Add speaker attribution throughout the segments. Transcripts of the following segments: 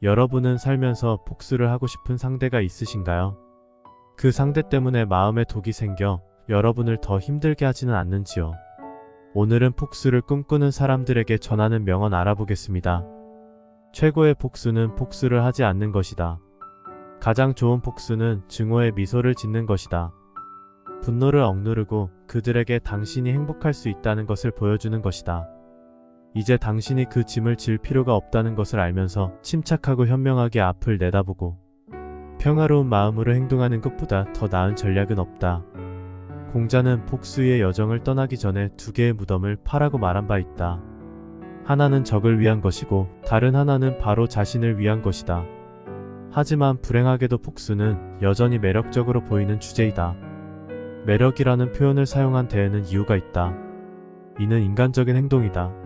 Speaker 1: 여러분은 살면서 복수를 하고 싶은 상대가 있으신가요? 그 상대 때문에 마음에 독이 생겨 여러분을 더 힘들게 하지는 않는지요? 오늘은 복수를 꿈꾸는 사람들에게 전하는 명언 알아보겠습니다. 최고의 복수는 복수를 하지 않는 것이다. 가장 좋은 복수는 증오의 미소를 짓는 것이다. 분노를 억누르고 그들에게 당신이 행복할 수 있다는 것을 보여주는 것이다. 이제 당신이 그 짐을 질 필요가 없다는 것을 알면서 침착하고 현명하게 앞을 내다보고 평화로운 마음으로 행동하는 것보다 더 나은 전략은 없다. 공자는 복수의 여정을 떠나기 전에 두 개의 무덤을 파라고 말한 바 있다. 하나는 적을 위한 것이고 다른 하나는 바로 자신을 위한 것이다. 하지만 불행하게도 복수는 여전히 매력적으로 보이는 주제이다. 매력이라는 표현을 사용한 데에는 이유가 있다. 이는 인간적인 행동이다.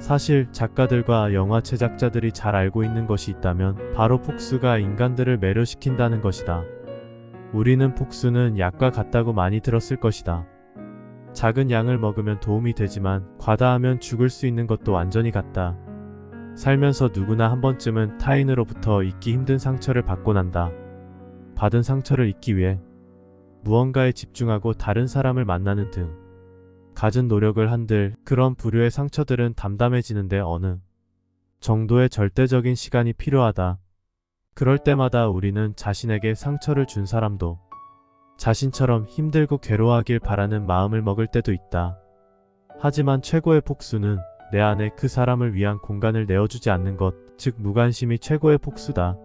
Speaker 1: 사실 작가들과 영화 제작자들이 잘 알고 있는 것이 있다면 바로 복수가 인간들을 매료시킨다는 것이다. 우리는 복수는 약과 같다고 많이 들었을 것이다. 작은 양을 먹으면 도움이 되지만 과다하면 죽을 수 있는 것도 완전히 같다. 살면서 누구나 한 번쯤은 타인으로부터 잊기 힘든 상처를 받고 난다. 받은 상처를 잊기 위해 무언가에 집중하고 다른 사람을 만나는 등 갖은 노력을 한들 그런 부류의 상처들은 담담해지는데 어느 정도의 절대적인 시간이 필요하다. 그럴 때마다 우리는 자신에게 상처를 준 사람도 자신처럼 힘들고 괴로워하길 바라는 마음을 먹을 때도 있다. 하지만 최고의 복수는 내 안에 그 사람을 위한 공간을 내어주지 않는 것, 즉 무관심이 최고의 복수다.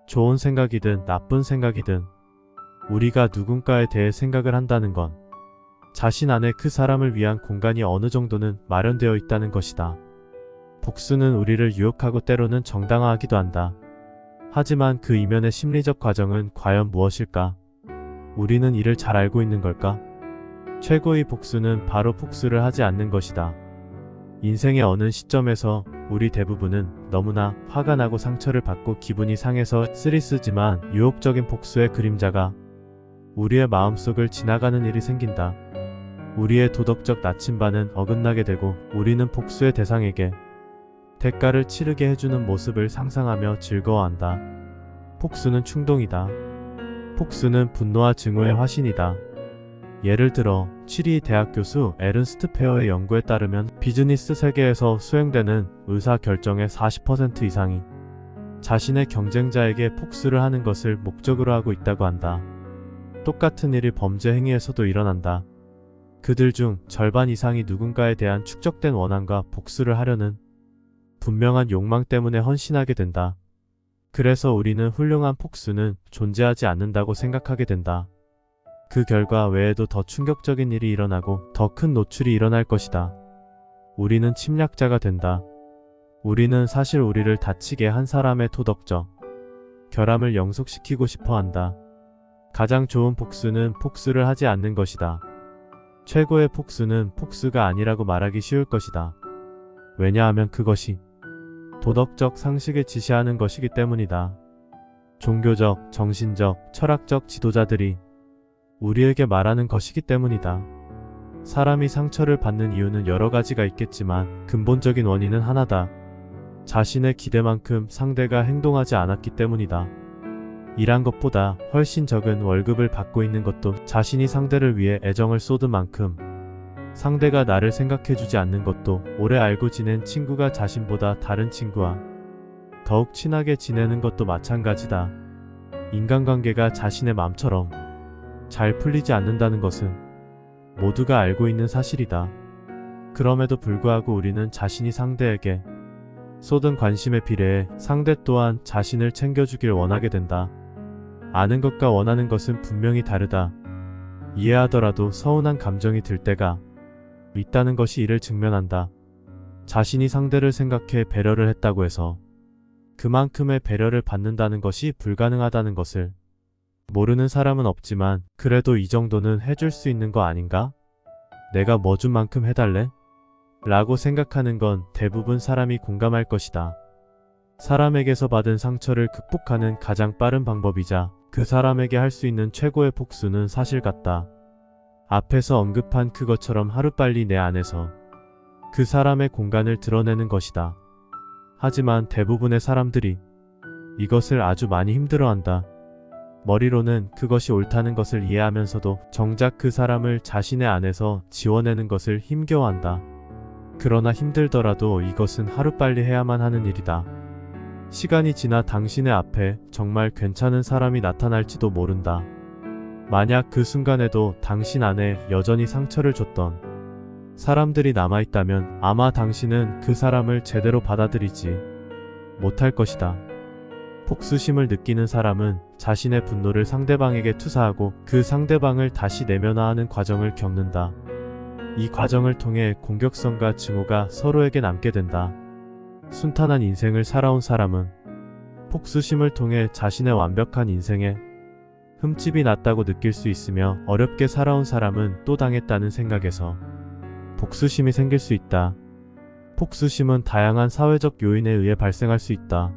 Speaker 1: 좋은 생각이든 나쁜 생각이든 우리가 누군가에 대해 생각을 한다는 건 자신 안에 그 사람을 위한 공간이 어느 정도는 마련되어 있다는 것이다. 복수는 우리를 유혹하고 때로는 정당화하기도 한다. 하지만 그 이면의 심리적 과정은 과연 무엇일까? 우리는 이를 잘 알고 있는 걸까? 최고의 복수는 바로 복수를 하지 않는 것이다. 인생의 어느 시점에서 우리 대부분은 너무나 화가 나고 상처를 받고 기분이 상해서 쓰리쓰지만 유혹적인 복수의 그림자가 우리의 마음속을 지나가는 일이 생긴다. 우리의 도덕적 나침반은 어긋나게 되고 우리는 복수의 대상에게 대가를 치르게 해주는 모습을 상상하며 즐거워한다. 복수는 충동이다. 복수는 분노와 증오의 화신이다. 예를 들어 취리 대학 교수 에른스트 페어의 연구에 따르면 비즈니스 세계에서 수행되는 의사 결정의 40% 이상이 자신의 경쟁자에게 복수를 하는 것을 목적으로 하고 있다고 한다. 똑같은 일이 범죄 행위에서도 일어난다. 그들 중 절반 이상이 누군가에 대한 축적된 원한과 복수를 하려는 분명한 욕망 때문에 헌신하게 된다. 그래서 우리는 훌륭한 복수는 존재하지 않는다고 생각하게 된다. 그 결과 외에도 더 충격적인 일이 일어나고 더 큰 노출이 일어날 것이다. 우리는 침략자가 된다. 우리는 사실 우리를 다치게 한 사람의 도덕적 결함을 영속시키고 싶어 한다. 가장 좋은 복수는 복수를 하지 않는 것이다. 최고의 복수는 복수가 아니라고 말하기 쉬울 것이다. 왜냐하면 그것이 도덕적 상식을 지시하는 것이기 때문이다. 종교적, 정신적, 철학적 지도자들이 우리에게 말하는 것이기 때문이다. 사람이 상처를 받는 이유는 여러 가지가 있겠지만 근본적인 원인은 하나다. 자신의 기대만큼 상대가 행동하지 않았기 때문이다. 일한 것보다 훨씬 적은 월급을 받고 있는 것도 자신이 상대를 위해 애정을 쏟은 만큼 상대가 나를 생각해주지 않는 것도 오래 알고 지낸 친구가 자신보다 다른 친구와 더욱 친하게 지내는 것도 마찬가지다. 인간관계가 자신의 마음처럼 잘 풀리지 않는다는 것은 모두가 알고 있는 사실이다. 그럼에도 불구하고 우리는 자신이 상대에게 쏟은 관심에 비례해 상대 또한 자신을 챙겨주길 원하게 된다. 아는 것과 원하는 것은 분명히 다르다. 이해하더라도 서운한 감정이 들 때가 있다는 것이 이를 증명한다. 자신이 상대를 생각해 배려를 했다고 해서 그만큼의 배려를 받는다는 것이 불가능하다는 것을 모르는 사람은 없지만 그래도 이 정도는 해줄 수 있는 거 아닌가? 내가 뭐 준 만큼 해달래? 라고 생각하는 건 대부분 사람이 공감할 것이다. 사람에게서 받은 상처를 극복하는 가장 빠른 방법이자 그 사람에게 할 수 있는 최고의 복수는 사실 같다. 앞에서 언급한 그것처럼 하루빨리 내 안에서 그 사람의 공간을 드러내는 것이다. 하지만 대부분의 사람들이 이것을 아주 많이 힘들어한다. 머리로는 그것이 옳다는 것을 이해하면서도 정작 그 사람을 자신의 안에서 지워내는 것을 힘겨워한다. 그러나 힘들더라도 이것은 하루빨리 해야만 하는 일이다. 시간이 지나 당신의 앞에 정말 괜찮은 사람이 나타날지도 모른다. 만약 그 순간에도 당신 안에 여전히 상처를 줬던 사람들이 남아있다면 아마 당신은 그 사람을 제대로 받아들이지 못할 것이다. 복수심을 느끼는 사람은 자신의 분노를 상대방에게 투사하고 그 상대방을 다시 내면화하는 과정을 겪는다. 이 과정을 통해 공격성과 증오가 서로에게 남게 된다. 순탄한 인생을 살아온 사람은 복수심을 통해 자신의 완벽한 인생에 흠집이 났다고 느낄 수 있으며, 어렵게 살아온 사람은 또 당했다는 생각에서 복수심이 생길 수 있다. 복수심은 다양한 사회적 요인에 의해 발생할 수 있다.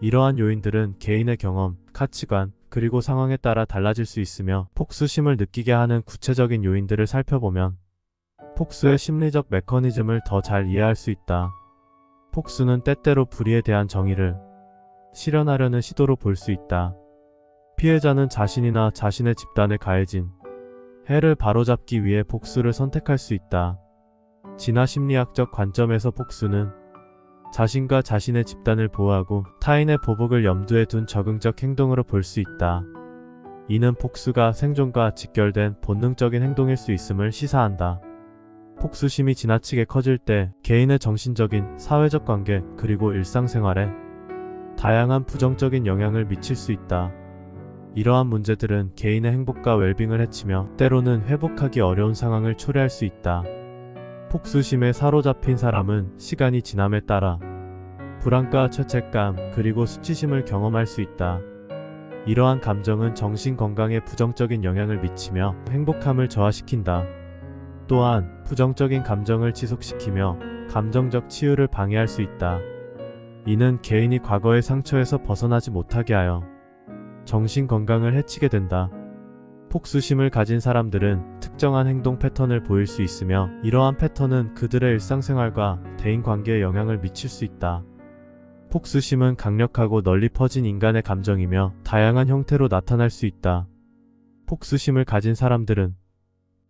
Speaker 1: 이러한 요인들은 개인의 경험, 가치관, 그리고 상황에 따라 달라질 수 있으며, 복수심을 느끼게 하는 구체적인 요인들을 살펴보면 복수의 심리적 메커니즘을 더 잘 이해할 수 있다. 복수는 때때로 불의에 대한 정의를 실현하려는 시도로 볼 수 있다. 피해자는 자신이나 자신의 집단에 가해진 해를 바로잡기 위해 복수를 선택할 수 있다. 진화 심리학적 관점에서 복수는 자신과 자신의 집단을 보호하고 타인의 보복을 염두에 둔 적응적 행동으로 볼 수 있다. 이는 복수가 생존과 직결된 본능적인 행동일 수 있음을 시사한다. 복수심이 지나치게 커질 때 개인의 정신적인, 사회적 관계, 그리고 일상생활에 다양한 부정적인 영향을 미칠 수 있다. 이러한 문제들은 개인의 행복과 웰빙을 해치며 때로는 회복하기 어려운 상황을 초래할 수 있다. 복수심에 사로잡힌 사람은 시간이 지남에 따라 불안과 죄책감, 그리고 수치심을 경험할 수 있다. 이러한 감정은 정신 건강에 부정적인 영향을 미치며 행복함을 저하시킨다. 또한 부정적인 감정을 지속시키며 감정적 치유를 방해할 수 있다. 이는 개인이 과거의 상처에서 벗어나지 못하게 하여 정신 건강을 해치게 된다. 복수심을 가진 사람들은 특정한 행동 패턴을 보일 수 있으며, 이러한 패턴은 그들의 일상생활과 대인관계에 영향을 미칠 수 있다. 복수심은 강력하고 널리 퍼진 인간의 감정이며 다양한 형태로 나타날 수 있다. 복수심을 가진 사람들은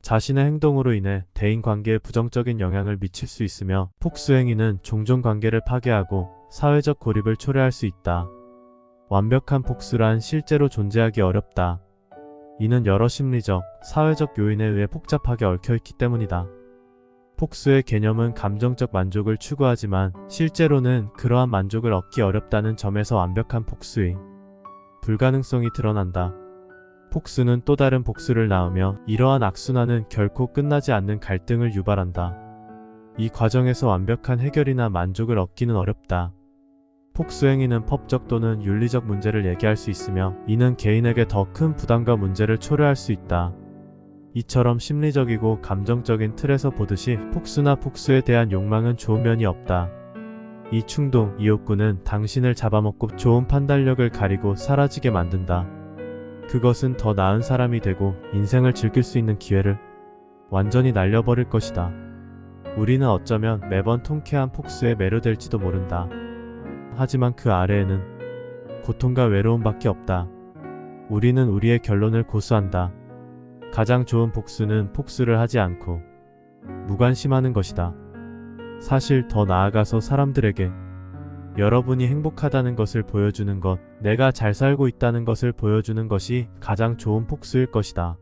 Speaker 1: 자신의 행동으로 인해 대인관계에 부정적인 영향을 미칠 수 있으며, 복수행위는 종종 관계를 파괴하고 사회적 고립을 초래할 수 있다. 완벽한 복수란 실제로 존재하기 어렵다. 이는 여러 심리적, 사회적 요인에 의해 복잡하게 얽혀있기 때문이다. 복수의 개념은 감정적 만족을 추구하지만 실제로는 그러한 만족을 얻기 어렵다는 점에서 완벽한 복수의 불가능성이 드러난다. 복수는 또 다른 복수를 낳으며 이러한 악순환은 결코 끝나지 않는 갈등을 유발한다. 이 과정에서 완벽한 해결이나 만족을 얻기는 어렵다. 복수행위는 법적 또는 윤리적 문제를 얘기할 수 있으며, 이는 개인에게 더 큰 부담과 문제를 초래할 수 있다. 이처럼 심리적이고 감정적인 틀에서 보듯이 복수나 복수에 대한 욕망은 좋은 면이 없다. 이 충동, 이 욕구는 당신을 잡아먹고 좋은 판단력을 가리고 사라지게 만든다. 그것은 더 나은 사람이 되고 인생을 즐길 수 있는 기회를 완전히 날려버릴 것이다. 우리는 어쩌면 매번 통쾌한 복수에 매료될지도 모른다. 하지만 그 아래에는 고통과 외로움밖에 없다. 우리는 우리의 결론을 고수한다. 가장 좋은 복수는 복수를 하지 않고 무관심하는 것이다. 사실 더 나아가서 사람들에게 여러분이 행복하다는 것을 보여주는 것, 내가 잘 살고 있다는 것을 보여주는 것이 가장 좋은 복수일 것이다.